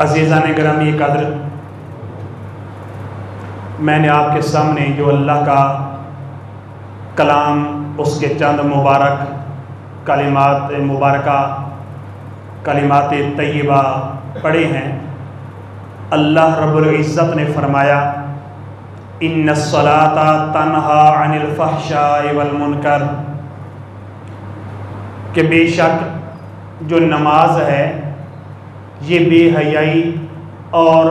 عزیزان گرامی قدر، میں نے آپ کے سامنے جو اللہ کا کلام، اس کے چند مبارک کلمات مبارکہ، کلمات طیبہ پڑھے ہیں۔ اللہ رب العزت نے فرمایا ان الصلاۃ تنہی عن الفحشاء والمنکر، کہ بے شک جو نماز ہے یہ بے حیائی اور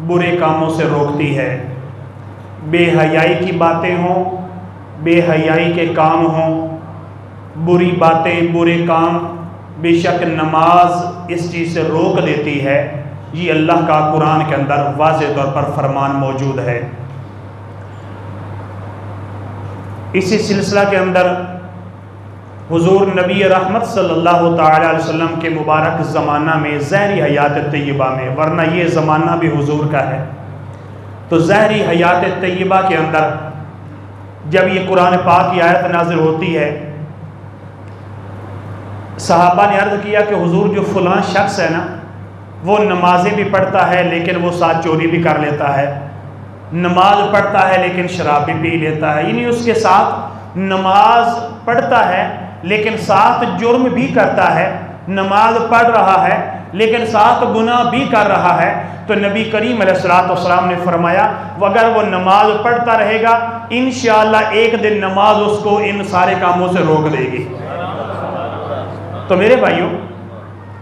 برے کاموں سے روکتی ہے۔ بے حیائی کی باتیں ہوں، بے حیائی کے کام ہوں، بری باتیں، برے کام، بے شک نماز اس چیز سے روک دیتی ہے۔ یہ اللہ کا قرآن کے اندر واضح طور پر فرمان موجود ہے۔ اسی سلسلہ کے اندر حضور نبی رحمت صلی اللہ تعالی علیہ وسلم کے مبارک زمانہ میں، ظاہری حیات طیبہ میں، ورنہ یہ زمانہ بھی حضور کا ہے، تو ظاہری حیات طیبہ کے اندر جب یہ قرآن پاک کی آیت نازل ہوتی ہے، صحابہ نے عرض کیا کہ حضور جو فلاں شخص ہے نا، وہ نمازیں بھی پڑھتا ہے لیکن وہ ساتھ چوری بھی کر لیتا ہے، نماز پڑھتا ہے لیکن شراب بھی پی لیتا ہے، یعنی اس کے ساتھ نماز پڑھتا ہے لیکن ساتھ جرم بھی کرتا ہے، نماز پڑھ رہا ہے لیکن ساتھ گناہ بھی کر رہا ہے۔ تو نبی کریم علیہ السلام نے فرمایا اگر وہ نماز پڑھتا رہے گا انشاءاللہ ایک دن نماز اس کو ان سارے کاموں سے روک دے گی۔ تو میرے بھائیوں،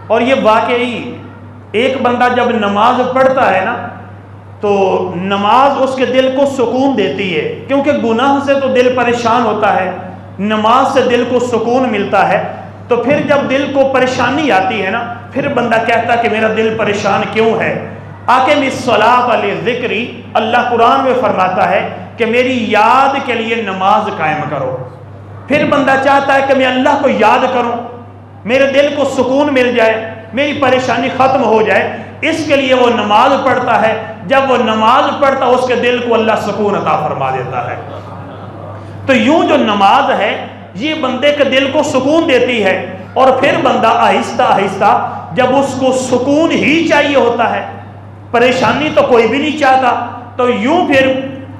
اور یہ واقعی ایک بندہ جب نماز پڑھتا ہے نا تو نماز اس کے دل کو سکون دیتی ہے، کیونکہ گناہ سے تو دل پریشان ہوتا ہے، نماز سے دل کو سکون ملتا ہے۔ تو پھر جب دل کو پریشانی آتی ہے نا، پھر بندہ کہتا کہ میرا دل پریشان کیوں ہے؟ اقم الصلاۃ لذکری، اللہ قرآن میں فرماتا ہے کہ میری یاد کے لیے نماز قائم کرو۔ پھر بندہ چاہتا ہے کہ میں اللہ کو یاد کروں، میرے دل کو سکون مل جائے، میری پریشانی ختم ہو جائے، اس کے لیے وہ نماز پڑھتا ہے۔ جب وہ نماز پڑھتا اس کے دل کو اللہ سکون عطا فرما دیتا ہے۔ تو یوں جو نماز ہے یہ بندے کے دل کو سکون دیتی ہے، اور پھر بندہ آہستہ آہستہ جب اس کو سکون ہی چاہیے ہوتا ہے، پریشانی تو کوئی بھی نہیں چاہتا، تو یوں پھر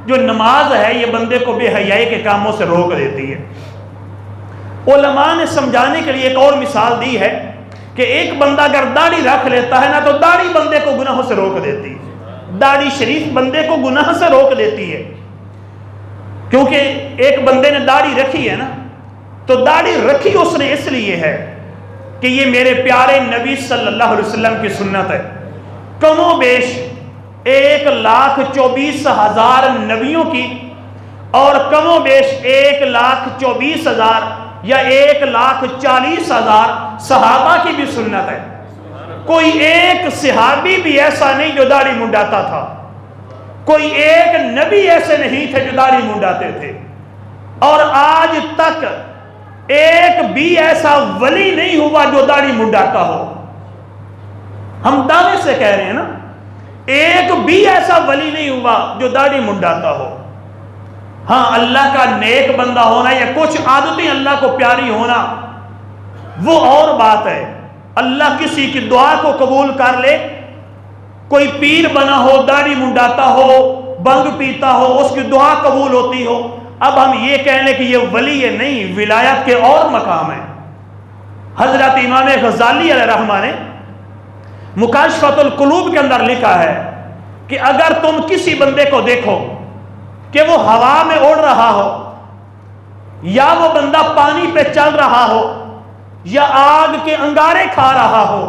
جو نماز ہے یہ بندے کو بے حیائی کے کاموں سے روک دیتی ہے۔ علماء نے سمجھانے کے لیے ایک اور مثال دی ہے کہ ایک بندہ اگر داڑھی رکھ لیتا ہے نا تو داڑھی بندے کو گناہوں سے روک دیتی ہے، داڑھی شریف بندے کو گناہ سے روک دیتی ہے۔ کیونکہ ایک بندے نے داڑھی رکھی ہے نا، تو داڑھی رکھی اس نے اس لیے ہے کہ یہ میرے پیارے نبی صلی اللہ علیہ وسلم کی سنت ہے۔ کم و بیش 1,24,000 نبیوں کی اور کم و بیش 1,24,000 یا 1,40,000 صحابہ کی بھی سنت ہے۔ کوئی ایک صحابی بھی ایسا نہیں جو داڑھی منڈاتا تھا، کوئی ایک نبی ایسے نہیں تھے جو داڑھی منڈاتے تھے، اور آج تک ایک بھی ایسا ولی نہیں ہوا جو داڑھی منڈاتا ہو۔ ہم دعوے سے کہہ رہے ہیں نا، ایک بھی ایسا ولی نہیں ہوا جو داڑھی منڈاتا ہو۔ ہاں، اللہ کا نیک بندہ ہونا یا کچھ عادتیں اللہ کو پیاری ہونا وہ اور بات ہے، اللہ کسی کی دعا کو قبول کر لے۔ کوئی پیر بنا ہو، داڑھی منڈاتا ہو، بنگ پیتا ہو، اس کی دعا قبول ہوتی ہو، اب ہم یہ کہہ لیں کہ یہ ولی ہے، نہیں، ولایت کے اور مقام ہیں۔ حضرت امام غزالی علیہ رحمہ نے مکاشفۃ القلوب کے اندر لکھا ہے کہ اگر تم کسی بندے کو دیکھو کہ وہ ہوا میں اڑ رہا ہو، یا وہ بندہ پانی پہ چل رہا ہو، یا آگ کے انگارے کھا رہا ہو،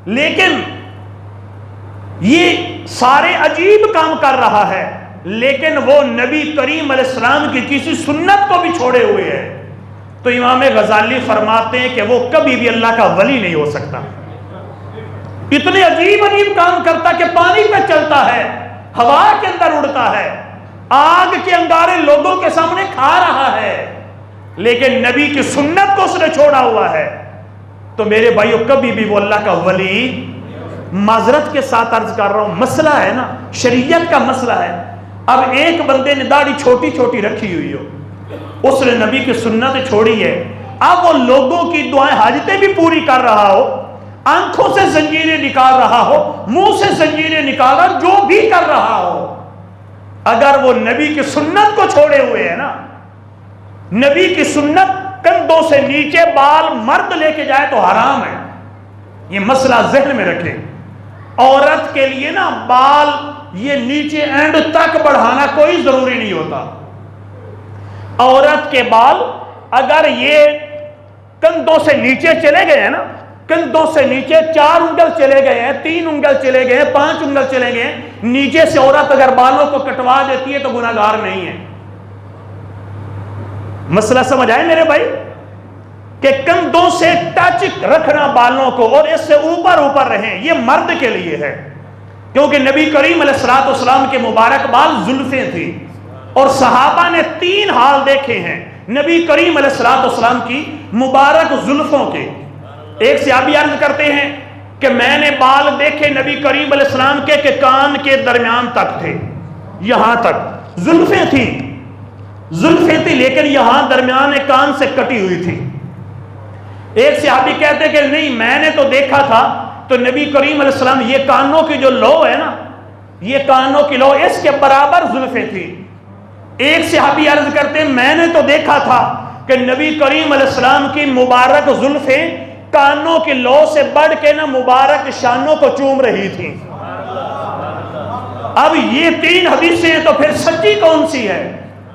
لیکن یہ سارے عجیب کام کر رہا ہے، لیکن وہ نبی کریم علیہ السلام کی کسی سنت کو بھی چھوڑے ہوئے ہے، تو امام غزالی فرماتے ہیں کہ وہ کبھی بھی اللہ کا ولی نہیں ہو سکتا۔ اتنے عجیب عجیب کام کرتا کہ پانی پہ چلتا ہے، ہوا کے اندر اڑتا ہے، آگ کے انگارے لوگوں کے سامنے کھا رہا ہے، لیکن نبی کی سنت کو اس نے چھوڑا ہوا ہے، تو میرے بھائیوں کبھی بھی وہ اللہ کا ولی، معذرت کے ساتھ عرض کر رہا ہوں، مسئلہ ہے نا، شریعت کا مسئلہ ہے۔ اب ایک بندے نے داڑھی چھوٹی چھوٹی رکھی ہوئی ہو، اس نے نبی کی سنت چھوڑی ہے، اب وہ لوگوں کی دعائیں حاجتیں بھی پوری کر رہا ہو، آنکھوں سے زنجیریں نکال رہا ہو، منہ سے زنجیریں نکالا، جو بھی کر رہا ہو، اگر وہ نبی کی سنت کو چھوڑے ہوئے ہے نا، نبی کی سنت کندھوں سے نیچے بال مرد لے کے جائے تو حرام ہے. یہ مسئلہ ذہن میں رکھیں. عورت کے لیے نا بال یہ نیچے اینڈ تک بڑھانا کوئی ضروری نہیں ہوتا. عورت کے بال اگر یہ کندھوں سے نیچے چلے گئے ہیں نا، کندھوں سے نیچے 4 انگل چلے گئے ہیں، 3 انگل چلے گئے ہیں، 5 انگل چلے گئے ہیں، نیچے سے عورت اگر بالوں کو کٹوا دیتی ہے تو گناہگار نہیں ہے. مسئلہ سمجھ آئے میرے بھائی؟ کہ کندھوں سے ٹچ رکھنا بالوں کو اور اس سے اوپر اوپر رہیں، یہ مرد کے لیے ہے. کیونکہ نبی کریم علیہ الصلوۃ والسلام کے مبارک بال زلفیں تھی، اور صحابہ نے 3 حال دیکھے ہیں نبی کریم علیہ الصلوۃ والسلام کی مبارک زلفوں کے. ایک صحابی عرض کرتے ہیں کہ میں نے بال دیکھے نبی کریم علیہ السلام کے کہ کان کے درمیان تک تھے، یہاں تک زلفیں تھی لیکن یہاں درمیان کان سے کٹی ہوئی تھی. ایک صحابی کہتے کہ نہیں، میں نے تو دیکھا تھا تو نبی کریم علیہ السلام یہ کانوں کی جو لو ہے نا، یہ کانوں کی لو اس کے برابر زلفیں تھی. ایک صحابی عرض کرتے میں نے تو دیکھا تھا کہ نبی کریم علیہ السلام کی مبارک زلفیں کانوں کی لو سے بڑھ کے نا مبارک شانوں کو چوم رہی تھی. اب یہ 3 حدیثیں ہیں تو پھر سچی کون سی ہے؟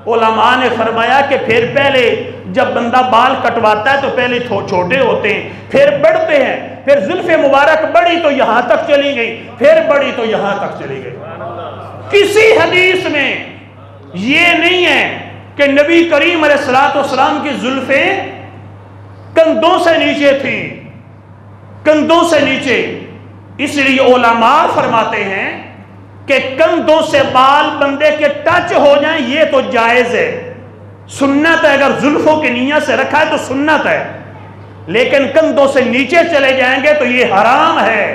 علماء نے فرمایا کہ پھر پہلے جب بندہ بال کٹواتا ہے تو پہلے چھوٹے ہوتے ہیں، پھر بڑھتے ہیں، پھر زلف مبارک بڑھی تو یہاں تک چلی گئی، پھر بڑھی تو یہاں تک چلی گئی. کسی حدیث میں یہ نہیں ہے کہ نبی کریم علیہ الصلوۃ والسلام کی زلفیں کندھوں سے نیچے تھیں، کندھوں سے نیچے. اس لیے علماء فرماتے ہیں کہ کندھوں سے بال بندے کے ٹچ ہو جائیں یہ تو جائز ہے، سنت ہے. اگر زلفوں کی نیت سے رکھا ہے تو سنت ہے، لیکن کندھوں سے نیچے چلے جائیں گے تو یہ حرام ہے،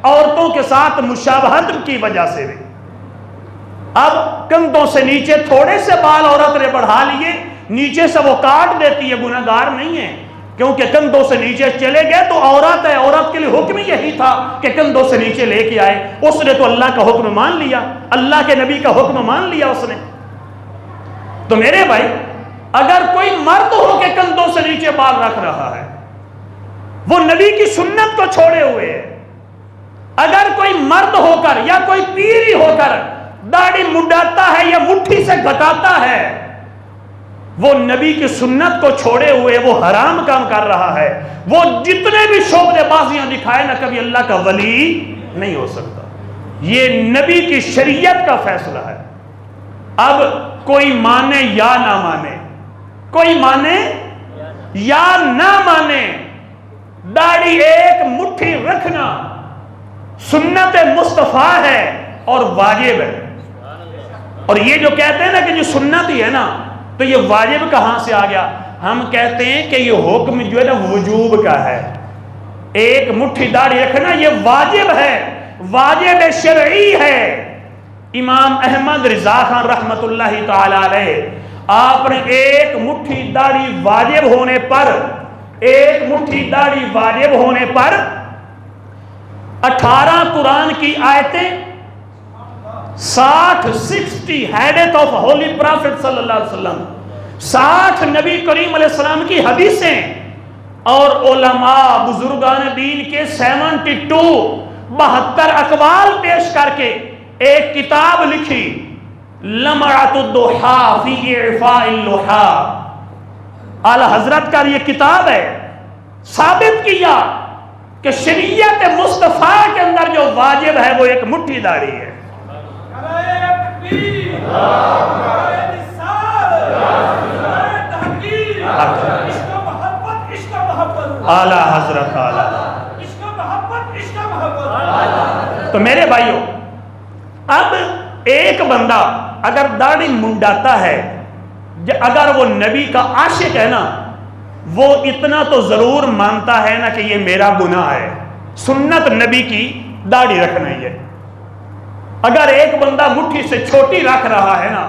عورتوں کے ساتھ مشابہت کی وجہ سے بھی. اب کندھوں سے نیچے تھوڑے سے بال عورت نے بڑھا لیے، نیچے سے وہ کاٹ دیتی ہے، گناہگار نہیں ہے. کیونکہ کندھوں سے نیچے چلے گئے تو عورت ہے، عورت کے لیے حکم یہی تھا کہ کندھوں سے نیچے لے کے آئے. اس نے تو اللہ کا حکم مان لیا، اللہ کے نبی کا حکم مان لیا اس نے. تو میرے بھائی، اگر کوئی مرد ہو کے کندھوں سے نیچے بال رکھ رہا ہے، وہ نبی کی سنت کو چھوڑے ہوئے ہے. اگر کوئی مرد ہو کر یا کوئی پیری ہو کر داڑھی منڈاتا ہے یا مٹھی سے گھٹاتا ہے، وہ نبی کی سنت کو چھوڑے ہوئے وہ حرام کام کر رہا ہے. وہ جتنے بھی شعبدے بازیاں دکھائے نہ، کبھی اللہ کا ولی نہیں ہو سکتا. یہ نبی کی شریعت کا فیصلہ ہے. اب کوئی مانے یا نہ مانے، کوئی مانے یا نہ مانے، داڑھی ایک مٹھی رکھنا سنت مصطفیٰ ہے اور واجب ہے. اور یہ جو کہتے ہیں نا کہ جو سنت ہی ہے نا، تو یہ واجب کہاں سے آ گیا؟ ہم کہتے ہیں کہ یہ حکم جو ہے نا وجوب کا ہے. ایک مٹھی داڑھی رکھنا یہ واجب ہے، واجب شرعی ہے. امام احمد رضا خان رحمت اللہ تعالی علیہ، آپ نے ایک مٹھی داڑھی واجب ہونے پر، ایک مٹھی داڑھی واجب ہونے پر 18 قرآن کی آیتیں، 60 حدیث آف ہولی پرافٹ صلی اللہ علیہ وسلم، 60 نبی کریم علیہ السلام کی حدیثیں، اور علماء بزرگان دین کے 72 اقوال پیش کر کے ایک کتاب لکھی، لمعۃ الضحیٰ فی اعفاء اللحیٰ. اعلی حضرت کا یہ کتاب ہے. ثابت کیا کہ شریعت مصطفیٰ کے اندر جو واجب ہے وہ ایک مٹھی داڑھی ہے. اعلی حضرت تو میرے بھائیوں، اب ایک بندہ اگر داڑھی منڈاتا ہے، اگر وہ نبی کا عاشق ہے نا، وہ اتنا تو ضرور مانتا ہے نا کہ یہ میرا گناہ ہے. سنت نبی کی داڑھی رکھنا ہی ہے. اگر ایک بندہ مٹھی سے چھوٹی رکھ رہا ہے نا،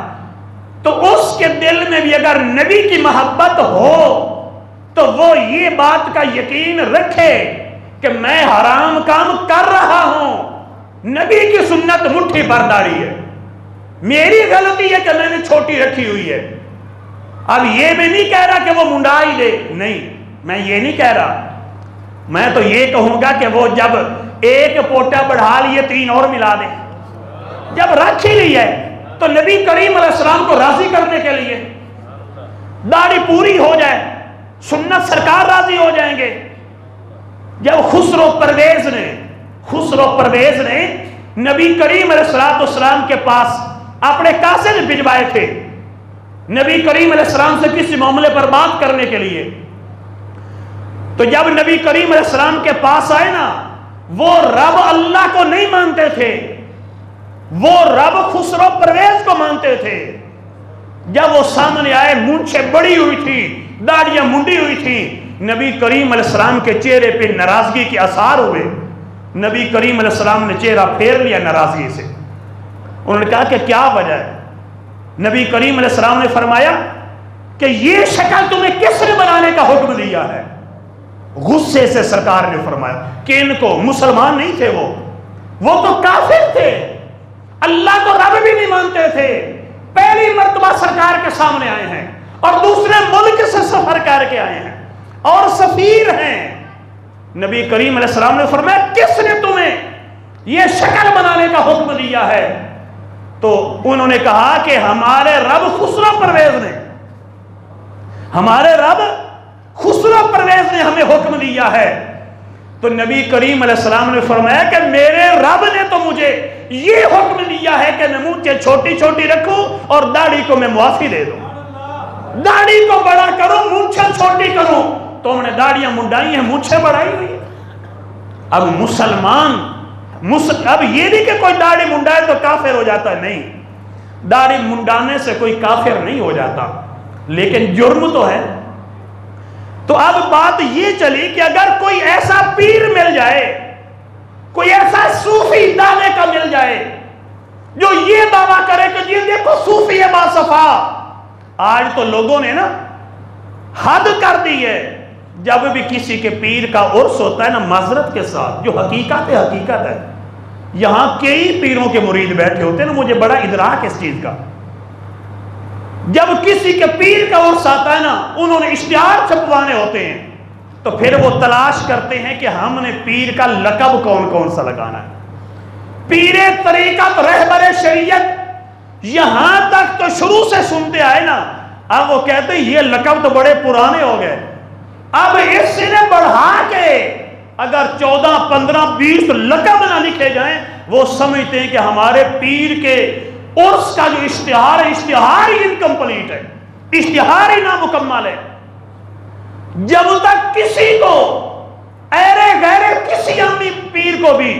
تو اس کے دل میں بھی اگر نبی کی محبت ہو تو وہ یہ بات کا یقین رکھے کہ میں حرام کام کر رہا ہوں، نبی کی سنت مٹھی پر داڑھی ہے، میری غلطی ہے کہ میں نے چھوٹی رکھی ہوئی ہے۔ اب یہ میں نہیں کہہ رہا کہ وہ منڈا ہی دے، نہیں، میں یہ نہیں کہہ رہا، میں تو یہ کہوں گا کہ وہ جب ایک پوٹا بڑھا لیے 3 اور ملا دے، جب رکھ ہی لی ہے تو نبی کریم علیہ السلام کو راضی کرنے کے لیے داڑھی پوری ہو جائے، سنت سرکار راضی ہو جائیں گے۔ جب خسرو پرویز نے نبی کریم علیہ السلام کے پاس اپنے قاصد بھجوائے تھے نبی کریم علیہ السلام سے کسی معاملے پر بات کرنے کے لیے، تو جب نبی کریم علیہ السلام کے پاس آئے نا، وہ رب اللہ کو نہیں مانتے تھے، وہ رب خسرو پرویز کو مانتے تھے۔ جب وہ سامنے آئے، مونچھیں بڑی ہوئی تھی، داڑیاں منڈی ہوئی تھی، نبی کریم علیہ السلام کے چہرے پہ ناراضگی کے آثار ہوئے۔ نبی کریم علیہ السلام نے چہرہ پھیر لیا ناراضگی سے۔ انہوں نے کہا کہ کیا وجہ ہے؟ نبی کریم علیہ السلام نے فرمایا کہ یہ شکل تمہیں کس نے بنانے کا حکم دیا ہے؟ غصے سے سرکار نے فرمایا کہ ان کو مسلمان نہیں تھے، وہ تو کافر تھے، اللہ کو رب بھی نہیں مانتے تھے، پہلی مرتبہ سرکار کے سامنے آئے ہیں اور دوسرے ملک سے سفر کر کے آئے ہیں اور سفیر ہیں۔ نبی کریم علیہ السلام نے فرمایا کس نے تمہیں یہ شکل بنانے کا حکم دیا ہے؟ تو انہوں نے کہا کہ ہمارے رب خسرو پرویز نے ہمیں حکم دیا ہے۔ تو نبی کریم علیہ السلام نے فرمایا کہ میرے رب نے تو مجھے یہ حکم دیا ہے کہ میں مونچھیں چھوٹی چھوٹی رکھوں اور داڑھی کو میں معافی دے دوں، داڑھی کو بڑا کروں، مونچھیں چھوٹی کروں۔ تو ہم نے داڑیاں منڈائی ہیں، مونچھیں بڑھائی ہوئی ہیں۔ اب اب یہ نہیں کہ کوئی داڑھی منڈائے تو کافر ہو جاتا ہے، نہیں، داڑھی منڈانے سے کوئی کافر نہیں ہو جاتا، لیکن جرم تو ہے۔ تو اب بات یہ چلی کہ اگر کوئی ایسا پیر مل جائے، کوئی ایسا صوفی دعوے کا مل جائے جو یہ دعویٰ کرے کہ یہ دیکھو صوفی ہے باصفا۔ آج تو لوگوں نے نا حد کر دی ہے، جب بھی کسی کے پیر کا عرس ہوتا ہے نا، معذرت کے ساتھ، جو حقیقت ہے، یہاں کئی پیروں کے مرید بیٹھے ہوتے ہیں نا، مجھے بڑا ادراک اس چیز کا، جب کسی کے پیر کا عرس آتا ہے نا، انہوں نے اشتہار چھپوانے ہوتے ہیں، تو پھر وہ تلاش کرتے ہیں کہ ہم نے پیر کا لقب کون سا لگانا ہے۔ پیر طریقت، رہبر شریعت، یہاں تک تو شروع سے سنتے آئے نا، اب وہ کہتے ہیں یہ لقب تو بڑے پرانے ہو گئے، اب اس نے بڑھا کے اگر 14 15 20 لقب نہ لکھے جائیں، وہ سمجھتے ہیں کہ ہمارے پیر کے عرس کا جو اشتہار ہے، اشتہار ہی انکمپلیٹ ہے، اشتہار ہی نامکمل ہے۔ جب تک کسی کو ایرے غیرے کسی امی پیر کو بھی،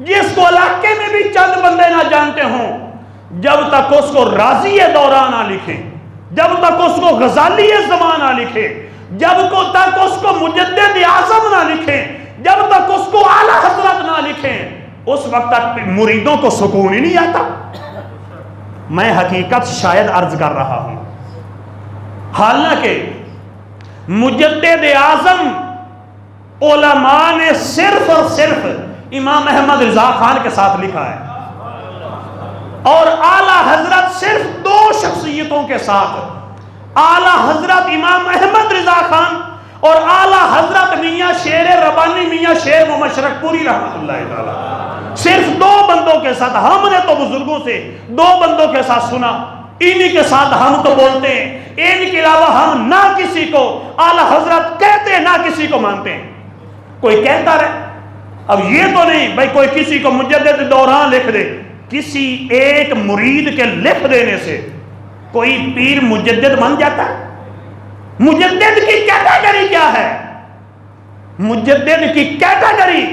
جس کو علاقے میں بھی چند بندے نہ جانتے ہوں، جب تک اس کو راضی دوران نہ لکھیں، جب تک اس کو غزالی زمان نہ لکھیں، جب تک اس کو مجدد اعظم نہ لکھیں، جب تک اس کو اعلیٰ حضرت نہ لکھیں، اس وقت تک مریدوں کو سکون ہی نہیں آتا۔ میں حقیقت شاید عرض کر رہا ہوں، حالانکہ مجدد اعظم علماء نے صرف اور صرف امام احمد رضا خان کے ساتھ لکھا ہے، اور اعلیٰ حضرت صرف 2 شخصیتوں کے ساتھ، اعلیٰ حضرت امام احمد رضا خان اور اعلیٰ حضرت میاں شیر ربانی، میاں شیر مشرق پوری رحمۃ اللہ تعالی، صرف 2 بندوں کے ساتھ۔ ہم نے تو بزرگوں سے 2 بندوں کے ساتھ سنا، انہی کے ساتھ ہم تو بولتے ہیں، ان کے علاوہ ہم نہ کسی کو اعلیٰ حضرت کہتے نہ کسی کو مانتے ہیں۔ کوئی کہتا رہے، اب یہ تو نہیں بھائی کوئی کسی کو مجدد دوران لکھ دے، کسی ایک مرید کے لکھ دینے سے کوئی پیر مجدد بن جاتا ہے؟ مجدد کی کیٹیگری کیا ہے؟ مجدد کی کیٹیگری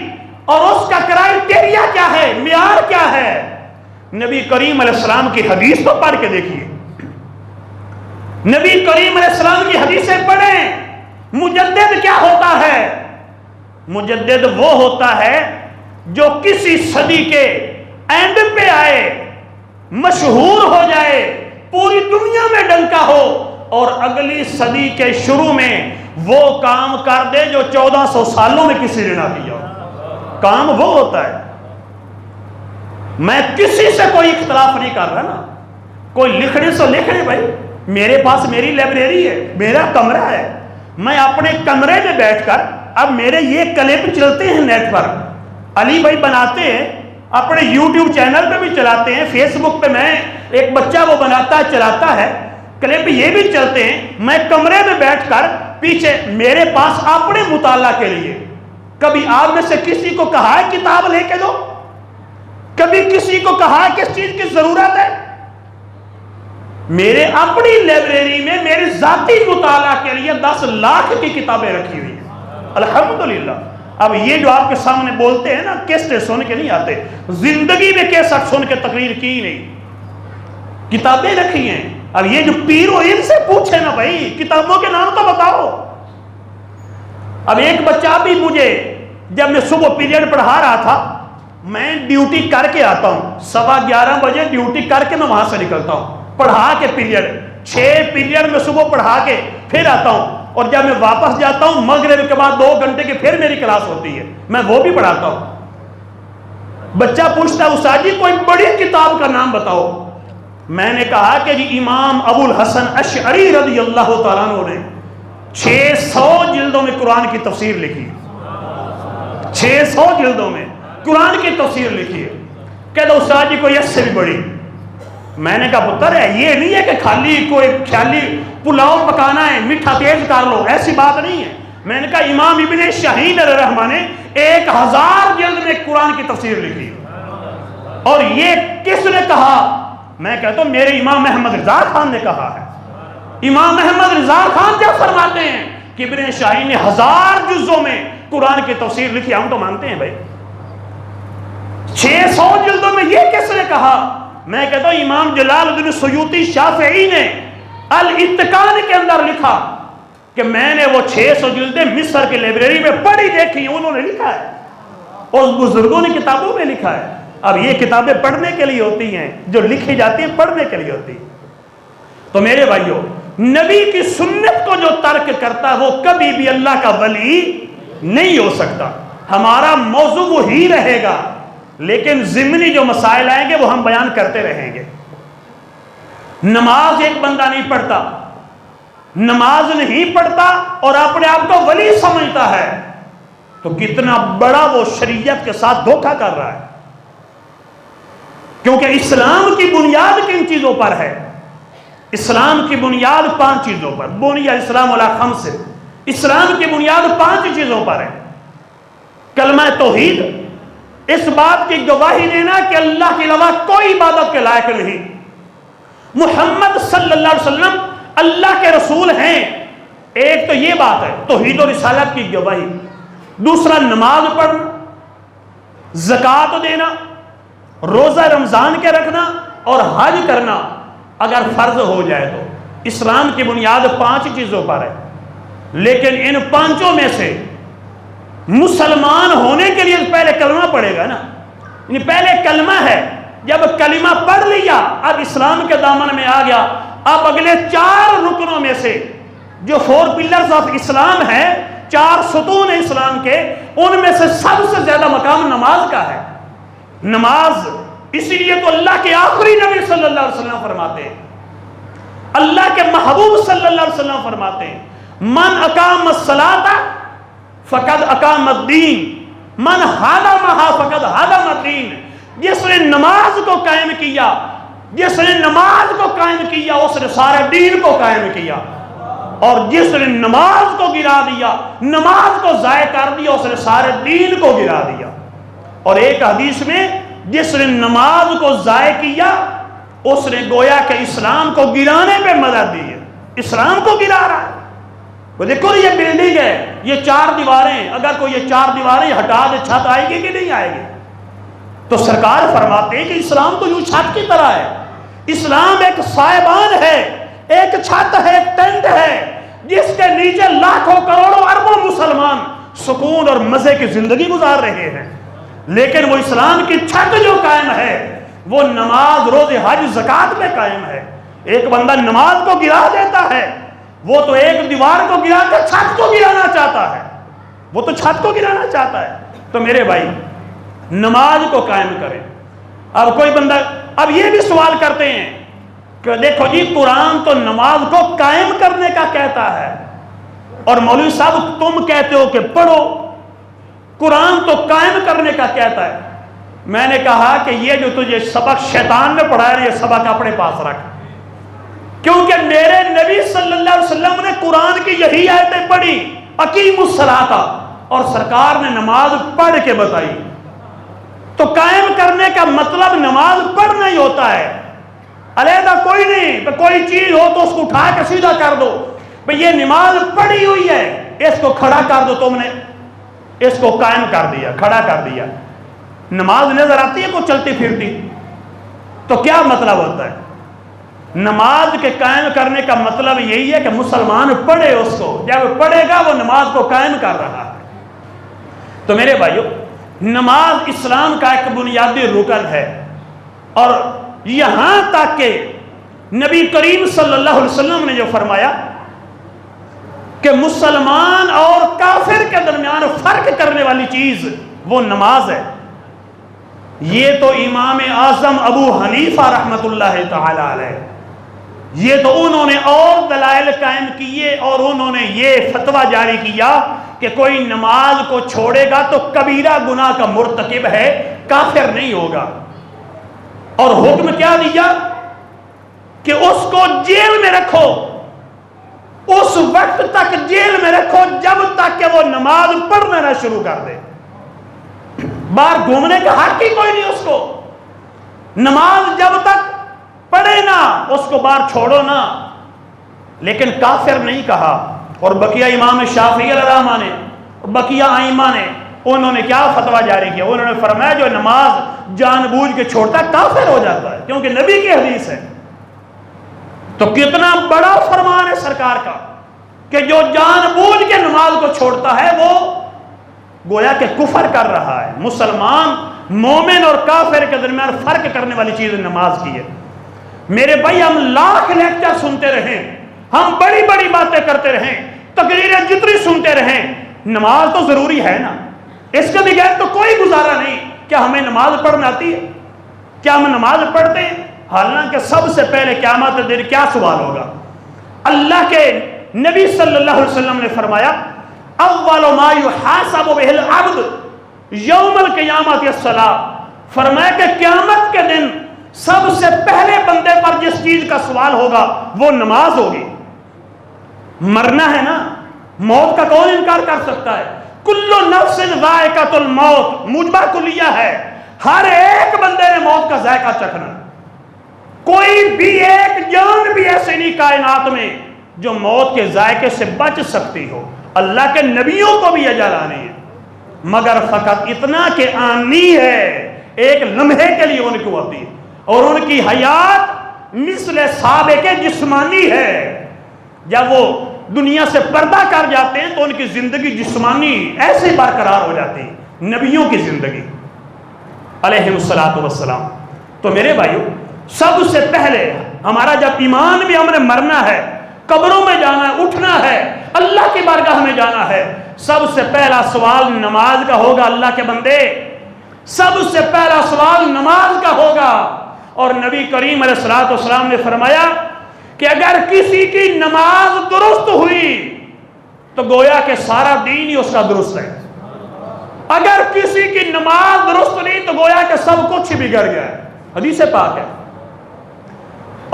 اور اس کا کرائیٹیریا کیا ہے، معیار کیا ہے؟ نبی کریم علیہ السلام کی حدیث کو پڑھ کے دیکھیے، نبی کریم علیہ السلام کی حدیثیں پڑھیں، مجدد کیا ہوتا ہے؟ مجدد وہ ہوتا ہے جو کسی صدی کے اینڈ پہ آئے، مشہور ہو جائے، پوری دنیا میں ڈنکا ہو، اور اگلی صدی کے شروع میں وہ کام کر دے جو 1400 سالوں میں کسی نے نہ کیا ہو۔ کام وہ ہوتا ہے۔ میں کسی سے کوئی اختلاف نہیں کر رہا نا، کوئی لکھنے سے لکھنے بھائی، میرے پاس میری لائبریری ہے، میرا کمرہ ہے، میں اپنے کمرے میں بیٹھ کر، اب میرے یہ کلپ چلتے ہیں نیٹ پر، علی بھائی بناتے ہیں، اپنے یوٹیوب چینل پہ بھی چلاتے ہیں، فیس بک پہ میں ایک بچہ وہ بناتا ہے چلاتا ہے، کلپ یہ بھی چلتے ہیں، میں کمرے میں بیٹھ کر پیچھے میرے پاس اپنے مطالعہ کے لیے، کبھی آپ میں سے کسی کو کہا ہے کتاب لے کے دو؟ کبھی کسی کو کہا ہے کس چیز کی ضرورت ہے؟ میرے اپنی لائبریری میں میرے ذاتی مطالعہ کے لیے 10 لاکھ کی کتابیں رکھی ہوئی ہیں، الحمدللہ۔ اب یہ جو آپ کے سامنے بولتے ہیں نا، کیسٹ سن کے نہیں آتے، زندگی میں کیسٹ سن کے تقریر کی نہیں، کتابیں رکھی ہیں۔ اب یہ جو پیرو ان سے پوچھے نا بھائی کتابوں کے نام تو بتاؤ۔ اب ایک بچہ بھی مجھے، جب میں صبح پیریڈ پڑھا رہا تھا، میں ڈیوٹی کر کے آتا ہوں، 11:15 بجے ڈیوٹی کر کے میں وہاں سے نکلتا ہوں، پڑھا کے پیریڈ 6 پیریڈ میں صبح پڑھا کے پھر آتا ہوں، اور جب میں واپس جاتا ہوں مغرب کے بعد 2 گھنٹے کی پھر میری کلاس ہوتی ہے، میں وہ بھی پڑھاتا ہوں۔ بچہ پوچھتا ہے استاد جی کوئی بڑی کتاب کا نام بتاؤ۔ میں نے کہا کہ جی امام ابو الحسن اشعری رضی اللہ تعالیٰ عنہ نے 600 جلدوں میں قرآن کی تفسیر لکھی، 600 جلدوں میں قرآن کی تفسیر لکھی ہے۔ کہتا استاد جی کوئی اس سے بھی بڑی۔ میں نے کہا پتر ہے یہ نہیں ہے کہ خالی کوئی خیالی پلاؤ پکانا ہے، میٹھا تیز کر لو، ایسی بات نہیں ہے۔ میں نے کہا امام ابن شاہین علیہ الرحمہ نے 1000 جلد میں قرآن کی تفسیر لکھی، اور یہ کس نے کہا؟ میں کہتا ہوں میرے امام محمد رضا خان نے کہا ہے۔ امام محمد رضا خان کیا فرماتے ہیں کہ ابن شاہین نے 1000 جزوں میں قرآن کی تفسیر لکھی، ہم تو مانتے ہیں بھائی۔ 600 جلدوں میں یہ کس نے کہا؟ میں کہتا ہوں امام جلال الدین سیوطی شافعی نے الاتقان کے اندر لکھا کہ میں نے وہ 600 جلدیں مصر کی لائبریری میں پڑھی دیکھی، انہوں نے لکھا ہے، اور بزرگوں نے کتابوں میں لکھا ہے۔ اب یہ کتابیں پڑھنے کے لیے ہوتی ہیں، جو لکھی جاتی ہیں پڑھنے کے لیے ہوتی ہیں۔ تو میرے بھائیوں، نبی کی سنت کو جو ترک کرتا ہے وہ کبھی بھی اللہ کا ولی نہیں ہو سکتا۔ ہمارا موضوع وہی رہے گا، لیکن ضمنی جو مسائل آئیں گے وہ ہم بیان کرتے رہیں گے۔ نماز ایک بندہ نہیں پڑھتا، نماز نہیں پڑھتا اور اپنے آپ کو ولی سمجھتا ہے، تو کتنا بڑا وہ شریعت کے ساتھ دھوکہ کر رہا ہے۔ کیونکہ اسلام کی بنیاد کن چیزوں پر ہے؟ اسلام کی بنیاد 5 چیزوں پر، بنی الاسلام علی 5، اسلام کی بنیاد 5 چیزوں پر ہے۔ کلمہ توحید، اس بات کی گواہی دینا کہ اللہ کے علاوہ کوئی عبادت کے لائق نہیں، محمد صلی اللہ علیہ وسلم اللہ کے رسول ہیں، ایک تو یہ بات ہے توحید و رسالت کی گواہی۔ دوسرا نماز پڑھنا، زکوٰۃ دینا، روزہ رمضان کے رکھنا اور حج کرنا اگر فرض ہو جائے تو۔ اسلام کی بنیاد 5 چیزوں پر ہے، لیکن ان 5 میں سے مسلمان ہونے کے لیے پہلے کلمہ پڑھے گا نا، یعنی پہلے کلمہ ہے، جب کلمہ پڑھ لیا اب اسلام کے دامن میں آ گیا۔ اب اگلے 4 رکنوں میں سے جو 4 پلرز آف اسلام ہے، 4 ستون اسلام کے، ان میں سے سب سے زیادہ مقام نماز کا ہے۔ نماز اسی لیے تو اللہ کے آخری نبی صلی اللہ علیہ وسلم فرماتے ہیں، اللہ کے محبوب صلی اللہ علیہ وسلم فرماتے ہیں، من اقام الصلاۃ فقد اقام الدین، من حدمھا فقد حدم الدین۔ جس نے نماز کو قائم کیا، جس نے نماز کو قائم کیا اس نے سارے دین کو قائم کیا، اور جس نے نماز کو گرا دیا، نماز کو ضائع کر دیا، اس نے سارے دین کو گرا دیا۔ اور ایک حدیث میں جس نے نماز کو ضائع کیا اس نے گویا کہ اسلام کو گرانے پہ مدد دی ہے، اسلام کو گرا رہا ہے۔ وہ دیکھو یہ بلڈنگ ہے، یہ 4 دیواریں، اگر کوئی یہ 4 دیواریں ہٹا دے چھت آئے گی کہ نہیں آئے گی؟ تو سرکار فرماتے ہیں کہ اسلام تو یوں چھت کی طرح ہے، اسلام ایک سائبان ہے، ایک چھت ہے، ایک ٹینٹ ہے، جس کے نیچے لاکھوں کروڑوں اربوں مسلمان سکون اور مزے کی زندگی گزار رہے ہیں۔ لیکن وہ اسلام کی چھت جو قائم ہے وہ نماز، روزے، حج، زکوٰۃ میں قائم ہے۔ ایک بندہ نماز کو گرا دیتا ہے، وہ تو ایک دیوار کو گرا کر چھت کو گرانا چاہتا ہے، وہ تو چھت کو گرانا چاہتا ہے۔ تو میرے بھائی نماز کو قائم کریں۔ اب کوئی بندہ اب یہ بھی سوال کرتے ہیں کہ دیکھو جی قرآن تو نماز کو قائم کرنے کا کہتا ہے، اور مولوی صاحب تم کہتے ہو کہ پڑھو، قرآن تو قائم کرنے کا کہتا ہے۔ میں نے کہا کہ یہ جو تجھے سبق شیطان نے پڑھایا یہ سبق اپنے پاس رکھ، کیونکہ میرے نبی صلی اللہ علیہ وسلم نے قرآن کی یہی آیتیں پڑھی، اقیموا الصلاۃ، اور سرکار نے نماز پڑھ کے بتائی۔ تو قائم کرنے کا مطلب نماز پڑھنا ہی ہوتا ہے، علیحدہ کوئی نہیں۔ تو کوئی چیز ہو تو اس کو اٹھا کے سیدھا کر دو، بھئی یہ نماز پڑھی ہوئی ہے، اس کو کھڑا کر دو، تم نے اس کو قائم کر دیا، کھڑا کر دیا۔ نماز نظر آتی ہے کوئی چلتی پھرتی، تو کیا مطلب ہوتا ہے؟ نماز کے قائم کرنے کا مطلب یہی ہے کہ مسلمان پڑھے اس کو، جب پڑھے گا وہ نماز کو قائم کر رہا ہے۔ تو میرے بھائیو نماز اسلام کا ایک بنیادی رکن ہے، اور یہاں تک کہ نبی کریم صلی اللہ علیہ وسلم نے جو فرمایا کہ مسلمان اور کافر کے درمیان فرق کرنے والی چیز وہ نماز ہے، یہ تو امام اعظم ابو حنیفہ رحمت اللہ تعالی علیہ، یہ تو انہوں نے اور دلائل قائم کیے، اور انہوں نے یہ فتویٰ جاری کیا کہ کوئی نماز کو چھوڑے گا تو کبیرہ گناہ کا مرتکب ہے، کافر نہیں ہوگا۔ اور حکم کیا دیا کہ اس کو جیل میں رکھو، اس وقت تک جیل میں رکھو جب تک کہ وہ نماز پڑھنا نہ شروع کر دے۔ باہر گھومنے کا حق ہی کوئی نہیں اس کو، نماز جب تک پڑھے نا اس کو باہر چھوڑو نا۔ لیکن کافر نہیں کہا، اور بقیہ امام شافعی علیہ الرحمہ نے، بقیہ ائمہ نے، انہوں نے کیا فتویٰ جاری کیا؟ انہوں نے فرمایا جو نماز جان بوجھ کے چھوڑتا ہے کافر ہو جاتا ہے، کیونکہ نبی کی حدیث ہے۔ تو کتنا بڑا فرمان ہے سرکار کا کہ جو جان بوجھ کے نماز کو چھوڑتا ہے وہ گویا کہ کفر کر رہا ہے۔ مسلمان مومن اور کافر کے درمیان فرق کرنے والی چیز نماز کی ہے۔ میرے بھائی ہم لاکھ لیکچر سنتے رہیں، ہم بڑی بڑی باتیں کرتے رہیں، تقریریں جتنی سنتے رہیں، نماز تو ضروری ہے نا، اس کے بغیر تو کوئی گزارا نہیں۔ کیا ہمیں نماز پڑھنا آتی ہے؟ کیا ہم نماز پڑھتے ہیں؟ حالانکہ سب سے پہلے قیامت دن کیا سوال ہوگا؟ اللہ کے نبی صلی اللہ علیہ وسلم نے فرمایا اول ما یحاسب بہ العبد یوم القیامت الصلاۃ، فرمایا کہ قیامت کے دن سب سے پہلے بندے پر جس چیز کا سوال ہوگا وہ نماز ہوگی۔ مرنا ہے نا، موت کا کون انکار کر سکتا ہے؟ کل نفس ذائقۃ الموت، موجبہ کلیہ ہے، ہر ایک بندے نے موت کا ذائقہ چکھنا۔ کوئی بھی ایک جان بھی ایسے نہیں کائنات میں جو موت کے ذائقے سے بچ سکتی ہو۔ اللہ کے نبیوں کو بھی اجل آنی ہے، مگر فقط اتنا کہ آنی ہے، ایک لمحے کے لیے ان کو ہوتی ہے، اور ان کی حیات مثل سابق جسمانی ہے۔ جب وہ دنیا سے پردہ کر جاتے ہیں تو ان کی زندگی جسمانی ایسے برقرار ہو جاتی ہے، نبیوں کی زندگی علیہ السلام۔ تو میرے بھائیو سب سے پہلے ہمارا جب ایمان بھی ہم نے مرنا ہے، قبروں میں جانا ہے، اٹھنا ہے، اللہ کی بارگاہ میں جانا ہے، سب سے پہلا سوال نماز کا ہوگا۔ اللہ کے بندے سب سے پہلا سوال نماز کا ہوگا۔ اور نبی کریم علیہ السلام نے فرمایا کہ اگر کسی کی نماز درست ہوئی تو گویا کہ سارا دین ہی اس کا درست ہے، اگر کسی کی نماز درست نہیں تو گویا کہ سب کچھ بگڑ گیا ہے، حدیث پاک ہے۔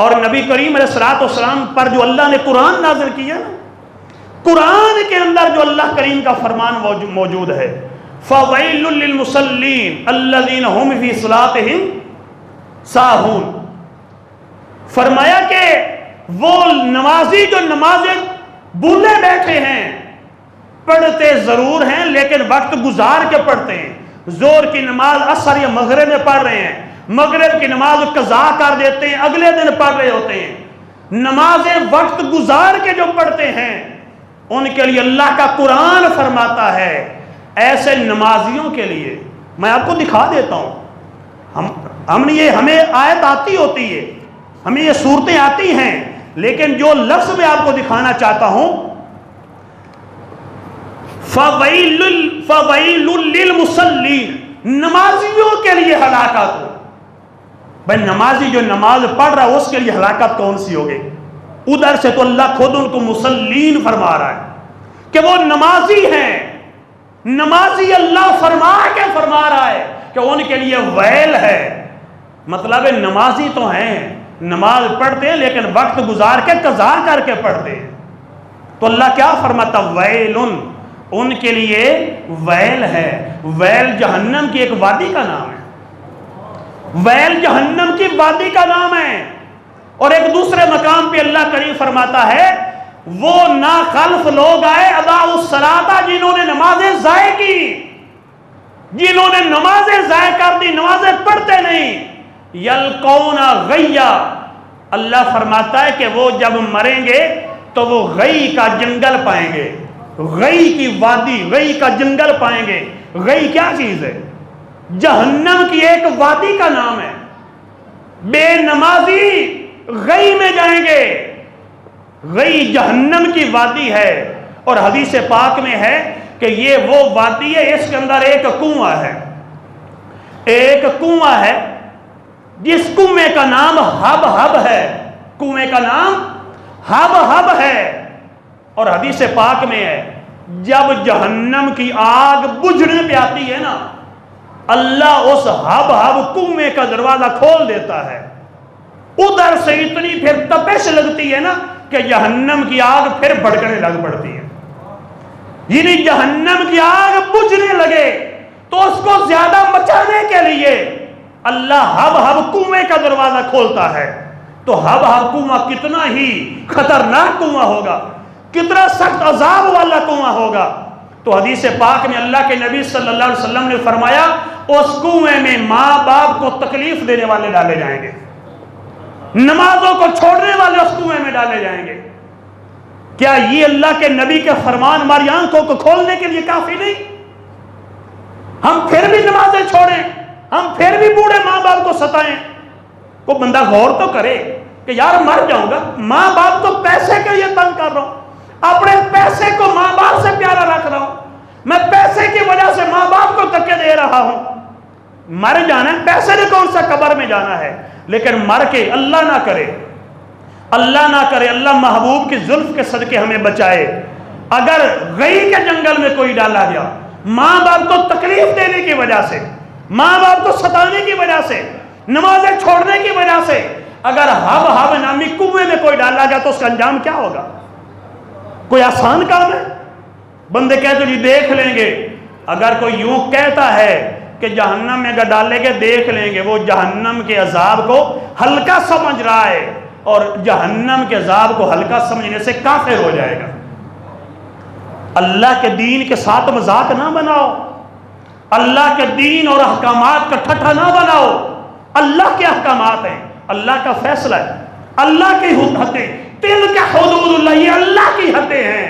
اور نبی کریم علیہ السلام پر جو اللہ نے قرآن نازل کیا، قرآن کے اندر جو اللہ کریم کا فرمان موجود ہے، فَوَيْلٌ لِّلْمُصَلِّينَ الَّذِينَ هُمْ فِي صَلَاتِهِمْ ساہون، فرمایا کہ وہ نمازی جو نمازیں بھولے بیٹھے ہیں، پڑھتے ضرور ہیں لیکن وقت گزار کے پڑھتے ہیں، زور کی نماز عصر یا مغرب میں پڑھ رہے ہیں، مغرب کی نماز قضا کر دیتے ہیں، اگلے دن پڑھ رہے ہوتے ہیں، نمازیں وقت گزار کے جو پڑھتے ہیں ان کے لیے اللہ کا قرآن فرماتا ہے ایسے نمازیوں کے لیے، میں آپ کو دکھا دیتا ہوں، ہمیں آیت آتی ہوتی ہے، ہمیں یہ صورتیں آتی ہیں لیکن جو لفظ میں آپ کو دکھانا چاہتا ہوں فَوَيْلٌ لِّلْمُصَلِّينَ، نمازیوں کے لیے ہلاکت ہو. بھائی نمازی جو نماز پڑھ رہا ہے اس کے لیے ہلاکت کون سی ہوگی؟ ادھر سے تو اللہ خود ان کو مصلین فرما رہا ہے کہ وہ نمازی ہیں. نمازی اللہ فرما رہا ہے کہ ان کے لیے ویل ہے. مطلب نمازی تو ہیں، نماز پڑھتے ہیں لیکن وقت گزار کے قضا کر کے پڑھتے ہیں. تو اللہ کیا فرماتا؟ ویلن، ان کے لیے ویل ہے. ویل جہنم کی ایک وادی کا نام ہے. ویل جہنم کی وادی کا نام ہے. اور ایک دوسرے مقام پہ اللہ کریم فرماتا ہے وہ ناخلف لوگ آئے اضاعوا الصلاۃ، جنہوں نے نمازیں ضائع کی، جنہوں نے نمازیں ضائع کر دی، نمازیں پڑھتے نہیں. یلقون غیا، اللہ فرماتا ہے کہ وہ جب مریں گے تو وہ غی کا جنگل پائیں گے. غی کی وادی، غی کا جنگل پائیں گے. غی کیا چیز ہے؟ جہنم کی ایک وادی کا نام ہے. بے نمازی غی میں جائیں گے. غی جہنم کی وادی ہے. اور حدیث پاک میں ہے کہ یہ وہ وادی ہے، اس کے اندر ایک کنواں ہے. ایک کنواں ہے جس کنویں کا نام ہب ہب ہے. کنویں کا نام ہب ہب ہے. اور حدیث پاک میں ہے جب جہنم کی آگ بجھنے پہ آتی ہے نا، اللہ اس ہب ہب کنویں کا دروازہ کھول دیتا ہے. ادھر سے اتنی پھر تپش لگتی ہے نا کہ جہنم کی آگ پھر بھڑکنے لگ پڑتی ہے. یعنی جہنم کی آگ بجھنے لگے تو اس کو زیادہ مچانے کے لیے اللہ ہب ہب کنویں کا دروازہ کھولتا ہے. تو ہب ہب کنواں کتنا ہی خطرناک کنواں ہوگا، کتنا سخت عذاب والا کنواں ہوگا. تو حدیث پاک میں اللہ کے نبی صلی اللہ علیہ وسلم نے فرمایا اس کنویں میں ماں باپ کو تکلیف دینے والے ڈالے جائیں گے، نمازوں کو چھوڑنے والے اس کنویں میں ڈالے جائیں گے. کیا یہ اللہ کے نبی کے فرمان ہماری آنکھوں کو کھولنے کے لیے کافی نہیں؟ ہم پھر بھی نمازیں چھوڑیں، ہم پھر بھی بوڑھے ماں باپ کو ستائیں. کوئی بندہ غور تو کرے کہ یار مر جاؤں گا، ماں باپ کو پیسے کے لیے تنگ کر رہا ہوں، اپنے پیسے کو ماں باپ سے پیارا رکھ رہا ہوں، میں پیسے کی وجہ سے ماں باپ کو دھکے دے رہا ہوں. مر جانا ہے، پیسے نے کون سا قبر میں جانا ہے. لیکن مر کے اللہ نہ کرے، اللہ نہ کرے، اللہ محبوب کی زلف کے صدقے ہمیں بچائے. اگر غی کے جنگل میں کوئی ڈالا گیا ماں باپ کو تکلیف دینے کی وجہ سے، ماں باپ کو ستانے کی وجہ سے، نمازیں چھوڑنے کی وجہ سے، اگر ہب ہب نامی کنویں میں کوئی ڈالا گیا تو اس کا انجام کیا ہوگا؟ کوئی آسان کام ہے؟ بندے کہتے جی دیکھ لیں گے. اگر کوئی یوں کہتا ہے کہ جہنم میں اگر ڈالے گے دیکھ لیں گے، وہ جہنم کے عذاب کو ہلکا سمجھ رہا ہے، اور جہنم کے عذاب کو ہلکا سمجھنے سے کافر ہو جائے گا. اللہ کے دین کے ساتھ مذاق نہ بناؤ، اللہ کے دین اور احکامات کا ٹھٹھا نہ بناؤ. اللہ کے احکامات ہیں، اللہ کا فیصلہ ہے، اللہ کی حدیں، تلک حدود اللہ، یہ اللہ کی حدیں ہیں.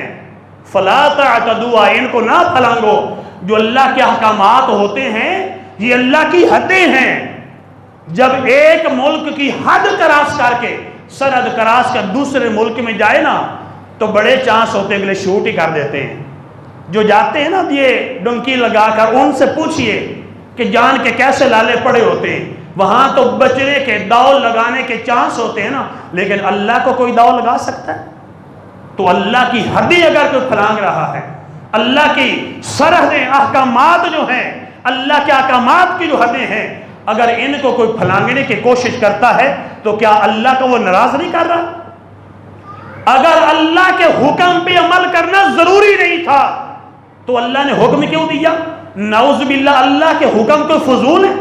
فلا تعتدوا، ان کو نہ پھلانگو. جو اللہ کے احکامات ہوتے ہیں یہ اللہ کی حدیں ہیں. جب ایک ملک کی حد کراس کر کے، سرحد کراس کر دوسرے ملک میں جائے نا تو بڑے چانس ہوتے ہیں اگلے شوٹ ہی کر دیتے ہیں. جو جاتے ہیں نا یہ ڈنکی لگا کر، ان سے پوچھئے کہ جان کے کیسے لالے پڑے ہوتے ہیں. وہاں تو بچنے کے، داؤ لگانے کے چانس ہوتے ہیں نا، لیکن اللہ کو کوئی داؤ لگا سکتا ہے؟ تو اللہ کی حدیں اگر کوئی پھلانگ رہا ہے، اللہ کی سرحدیں، احکامات جو ہیں، اللہ کے احکامات کی جو حدیں ہیں، اگر ان کو کوئی پھلانگنے کی کوشش کرتا ہے تو کیا اللہ کو وہ ناراض نہیں کر رہا؟ اگر اللہ کے حکم پہ عمل کرنا ضروری نہیں تھا تو اللہ نے حکم کیوں دیا؟ نعوذ باللہ، اللہ کے حکم کو فضول ہے؟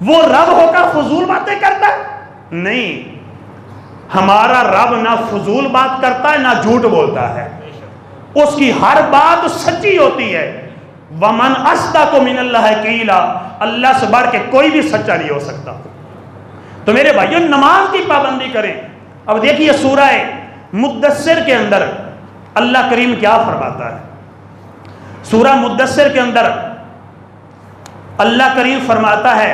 وہ رب ہو کر فضول باتیں کرتا ہے؟ نہیں، ہمارا رب نہ فضول بات کرتا ہے نہ جھوٹ بولتا ہے، اس کی ہر بات سچی ہوتی ہے. وَمَنْ أَصْدَقُ مِنَ اللَّهِ قِيلًا، اللہ سے بڑھ کے کوئی بھی سچا نہیں ہو سکتا. تو میرے بھائیوں نماز کی پابندی کریں. اب دیکھیے سورہ مدثر کے اندر اللہ کریم کیا فرماتا ہے. سورہ مدثر کے اندر اللہ کریم فرماتا ہے،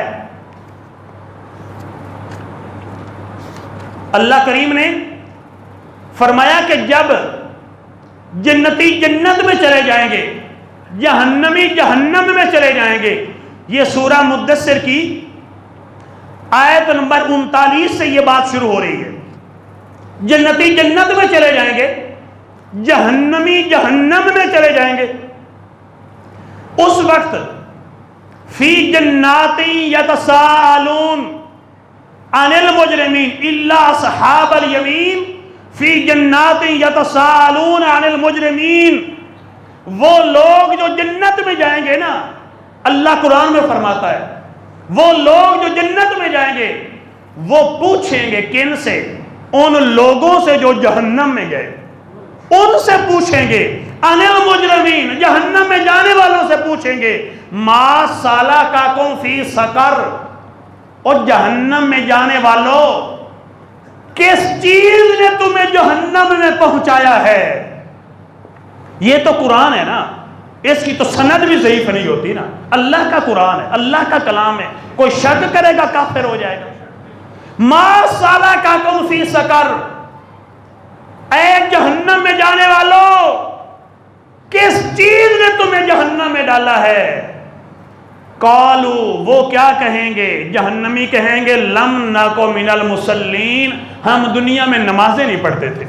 اللہ کریم نے فرمایا کہ جب جنتی جنت میں چلے جائیں گے، جہنمی جہنم میں چلے جائیں گے. یہ سورہ مدثر کی آیت نمبر 39 سے یہ بات شروع ہو رہی ہے. جنتی جنت میں چلے جائیں گے، جہنمی جہنم میں چلے جائیں گے. اس وقت فی جنات یتساءلون عن المجرمین الا اصحاب الیمین فی جنات یتساءلون عن المجرمین. وہ لوگ جو جنت میں جائیں گے نا، اللہ قرآن میں فرماتا ہے وہ لوگ جو جنت میں جائیں گے وہ پوچھیں گے کن سے؟ ان لوگوں سے جو جہنم میں گئے، ان سے پوچھیں گے. عن المجرمین، جہنم میں جانے والوں سے پوچھیں گے ما سالککم فی سقر، اور جہنم میں جانے والوں کس چیز نے تمہیں جہنم میں پہنچایا ہے؟ یہ تو قرآن ہے نا، اس کی تو سند بھی ضعیف نہیں ہوتی نا. اللہ کا قرآن ہے، اللہ کا کلام ہے، کوئی شک کرے گا کافر ہو جائے گا. ما سالککم فی سقر، اے جہنم میں جانے والوں کس چیز نے تمہیں جہنم میں ڈالا ہے؟ قالو، وہ کیا کہیں گے؟ جہنمی کہیں گے لم نکو من المصلین، ہم دنیا میں نمازیں نہیں پڑھتے تھے.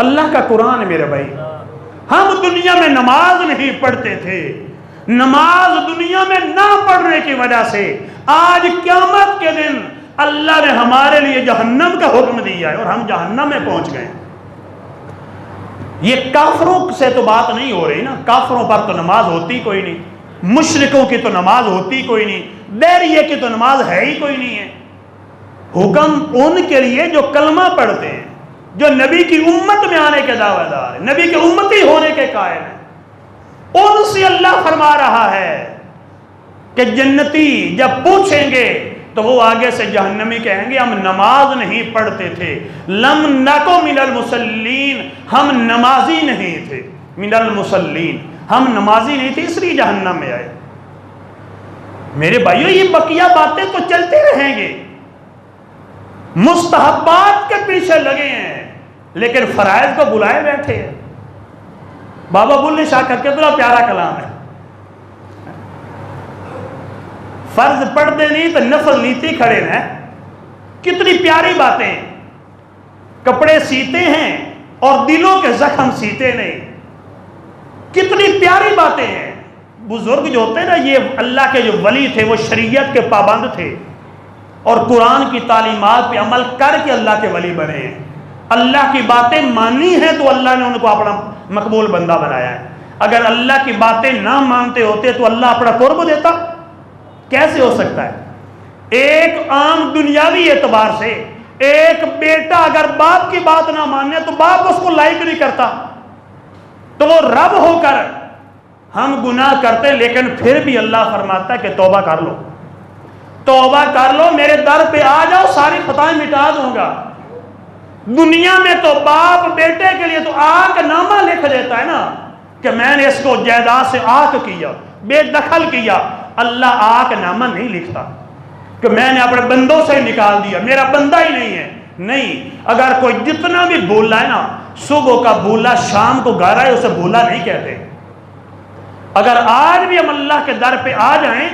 اللہ کا قرآن ہے میرے بھائی، ہم دنیا میں نماز نہیں پڑھتے تھے. نماز دنیا میں نہ پڑھنے کی وجہ سے آج قیامت کے دن اللہ نے ہمارے لیے جہنم کا حکم دیا ہے اور ہم جہنم میں پہنچ گئے. یہ کافروں سے تو بات نہیں ہو رہی نا، کافروں پر تو نماز ہوتی کوئی نہیں، مشرکوں کی تو نماز ہوتی کوئی نہیں، بیریے کی تو نماز ہے ہی کوئی نہیں ہے. حکم ان کے لیے جو کلمہ پڑھتے ہیں، جو نبی کی امت میں آنے کے دعوے دار ہیں، نبی کے امتی ہونے کے قائل ہیں. ان سے اللہ فرما رہا ہے کہ جنتی جب پوچھیں گے تو وہ آگے سے جہنمی کہیں گے ہم نماز نہیں پڑھتے تھے. لم نکو من المصلین، ہم نمازی نہیں تھے. من المصلین، ہم نمازی نہیں تھے اس لیے جہنم میں آئے. میرے بھائیو یہ بقیہ باتیں تو چلتے رہیں گے، مستحبات کے پیچھے لگے ہیں لیکن فرائض کو بلائے بیٹھے ہیں. بابا بلے شاہ کا کتنا پیارا کلام ہے، فرض پڑھتے نہیں تو نفل نیتی کھڑے ہیں. کتنی پیاری باتیں، کپڑے سیتے ہیں اور دلوں کے زخم سیتے نہیں. کتنی پیاری باتیں ہیں. بزرگ جو ہوتے ہیں نا، یہ اللہ کے جو ولی تھے وہ شریعت کے پابند تھے اور قرآن کی تعلیمات پہ عمل کر کے اللہ کے ولی بنے ہیں. اللہ کی باتیں مانی ہیں تو اللہ نے ان کو اپنا مقبول بندہ بنایا ہے. اگر اللہ کی باتیں نہ مانتے ہوتے تو اللہ اپنا قرب دیتا؟ کیسے ہو سکتا ہے؟ ایک عام دنیاوی اعتبار سے ایک بیٹا اگر باپ کی بات نہ مانے تو باپ اس کو لائک نہیں کرتا. تو وہ رب ہو کر ہم گناہ کرتے لیکن پھر بھی اللہ فرماتا ہے کہ توبہ کر لو، توبہ کر لو، میرے در پہ آ جاؤ، ساری خطائیں مٹا دوں گا. دنیا میں تو باپ بیٹے کے لیے تو آنکھ نامہ لکھ دیتا ہے نا کہ میں نے اس کو جائیداد سے آنکھ کیا، بے دخل کیا. اللہ آنکھ نامہ نہیں لکھتا کہ میں نے اپنے بندوں سے نکال دیا، میرا بندہ ہی نہیں ہے. نہیں، اگر کوئی جتنا بھی بھولا ہے نا، صبح کا بھولا شام کو گارا ہے، اسے بھولا نہیں کہتے. اگر آج بھی ہم اللہ کے در پہ آ جائیں،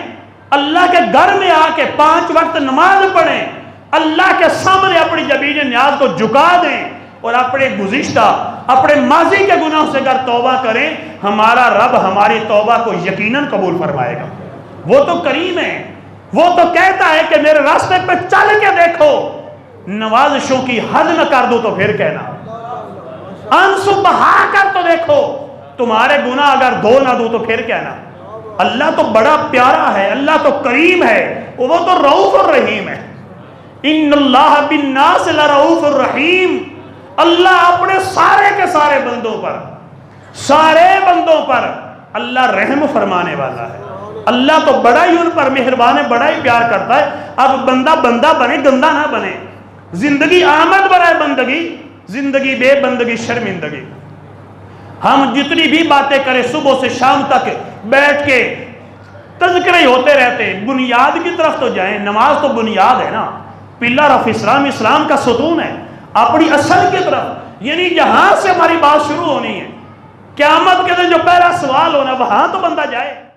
اللہ کے گھر میں آ کے 5 وقت نماز پڑھیں، اللہ کے سامنے اپنی جبین نیاز کو جھکا دیں اور اپنے گزشتہ اپنے ماضی کے گناہوں سے اگر توبہ کریں، ہمارا رب ہماری توبہ کو یقیناً قبول فرمائے گا. وہ تو کریم ہے، وہ تو کہتا ہے کہ میرے راستے پہ چل کے دیکھو، نوازشوں کی حد نہ کر دو تو پھر کہنا، آنسو بہا کر تو دیکھو، تمہارے گناہ اگر دھو نہ دو تو پھر کہنا. اللہ تو بڑا پیارا ہے، اللہ تو کریم ہے، وہ تو رؤوف الرحیم ہے. ان اللہ بالناس لرؤوف الرحیم. اللہ اپنے سارے کے سارے بندوں پر اللہ رحم فرمانے والا ہے. اللہ تو بڑا ہی ان پر مہربان ہے، بڑا ہی پیار کرتا ہے. اب بندہ بنے، گندہ نہ بنے. زندگی آمد برائے بندگی، زندگی بے بندگی شرمندگی. ہم جتنی بھی باتیں کریں صبح سے شام تک بیٹھ کے تذکرے ہوتے رہتے ہیں. بنیاد کی طرف تو جائیں. نماز تو بنیاد ہے نا، پلر آف اسلام، اسلام کا ستون ہے. اپنی اصل کی طرف، یعنی جہاں سے ہماری بات شروع ہونی ہے، قیامت کے دن جو پہلا سوال ہونا وہاں تو بندہ جائے۔